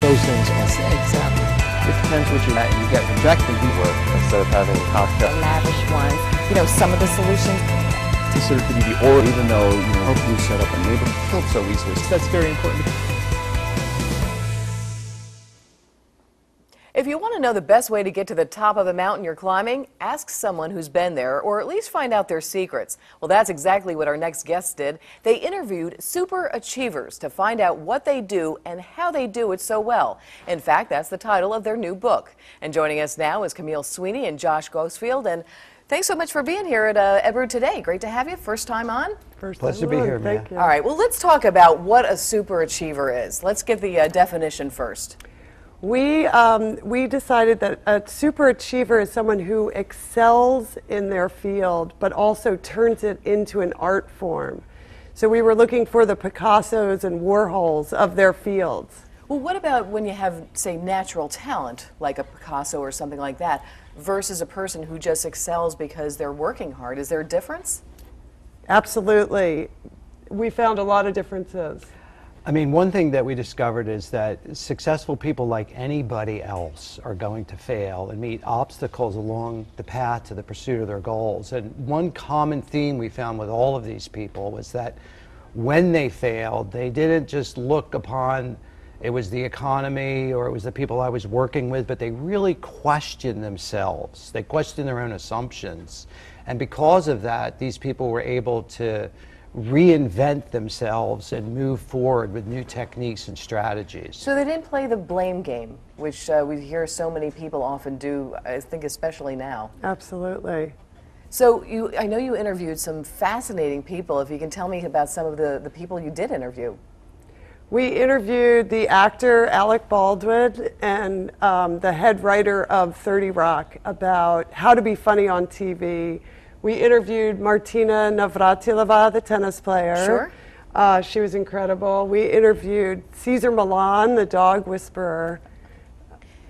those things are. Exactly. It depends what you're at. You get rejected, you work instead of having cocktail. Lavish ones. You know, some of the solutions. Considered to be the old, even though, you know, you set up a neighborhood killed so easily. That's very important. If you want to know the best way to get to the top of the mountain you're climbing, ask someone who's been there, or at least find out their secrets. Well, that's exactly what our next guests did. They interviewed superachievers to find out what they do and how they do it so well. In fact, that's the title of their new book. And joining us now is Camille Sweeney and Josh Gosfield. And thanks so much for being here at Ebru today. Great to have you. First time on? First Pleasure time to be on. here, Mia. Thank you. All right, well, let's talk about what a superachiever is. Let's get the definition first. We decided that a superachiever is someone who excels in their field, but also turns it into an art form. So we were looking for the Picassos and Warhols of their fields. Well, what about when you have, say, natural talent, like a Picasso or something like that, versus a person who just excels because they're working hard? Is there a difference? Absolutely. We found a lot of differences. I mean, one thing that we discovered is that successful people, like anybody else, are going to fail and meet obstacles along the path to the pursuit of their goals. And one common theme we found with all of these people was that when they failed, they didn't just look upon it was the economy or it was the people I was working with, but they really questioned themselves. They questioned their own assumptions. And because of that, these people were able to reinvent themselves and move forward with new techniques and strategies. So they didn't play the blame game, which we hear so many people often do, I think especially now. Absolutely. So I know you interviewed some fascinating people. If you can tell me about some of the people you did interview. We interviewed the actor Alec Baldwin and the head writer of 30 Rock about how to be funny on TV. We interviewed Martina Navratilova, the tennis player. Sure. She was incredible. We interviewed Cesar Millan, the dog whisperer.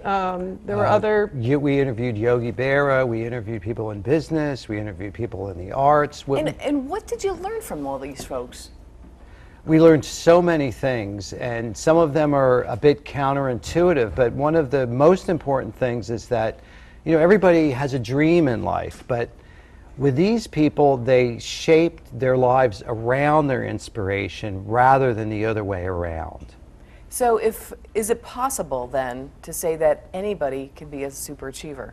There were other... We interviewed Yogi Berra, we interviewed people in business, we interviewed people in the arts. And what did you learn from all these folks? We learned so many things, and some of them are a bit counterintuitive, but one of the most important things is that, you know, everybody has a dream in life, but with these people, they shaped their lives around their inspiration rather than the other way around. So is it possible then to say that anybody can be a superachiever?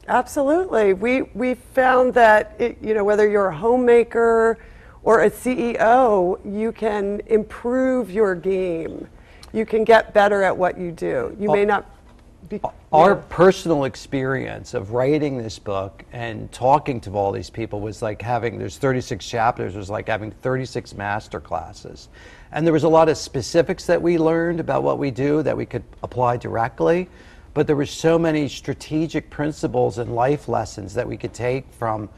Absolutely. We found that, you know, whether you're a homemaker or a CEO, you can improve your game. You can get better at what you do. You may not be... Our personal experience of writing this book and talking to all these people was like having, there's 36 chapters, it was like having 36 master classes. And there was a lot of specifics that we learned about what we do that we could apply directly, but there were so many strategic principles and life lessons that we could take from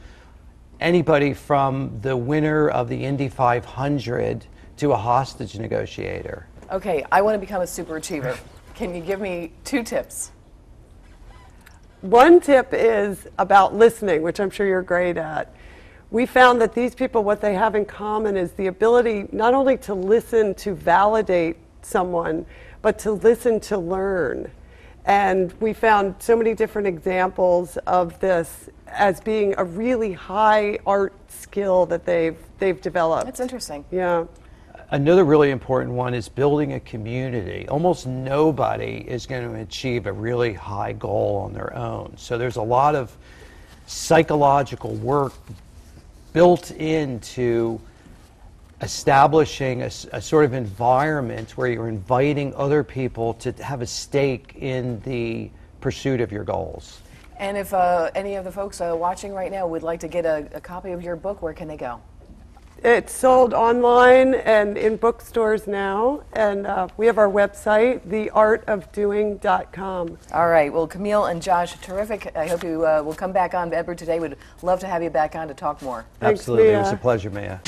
anybody from the winner of the Indy 500 to a hostage negotiator. Okay, I want to become a superachiever. Can you give me 2 tips? One tip is about listening, which I'm sure you're great at. We found that these people, what they have in common is the ability not only to listen to validate someone, but to listen to learn. And we found so many different examples of this as being a really high art skill that they've developed. That's interesting. Yeah. Another really important one is building a community. Almost nobody is going to achieve a really high goal on their own. So there's a lot of psychological work built into establishing a sort of environment where you're inviting other people to have a stake in the pursuit of your goals. And if any of the folks watching right now would like to get a copy of your book, where can they go? It's sold online and in bookstores now, and we have our website, theartofdoing.com. All right. Well, Camille and Josh, terrific. I hope you will come back on Ebru today. We'd love to have you back on to talk more. Thanks, Absolutely. Mia. It was a pleasure, Mia.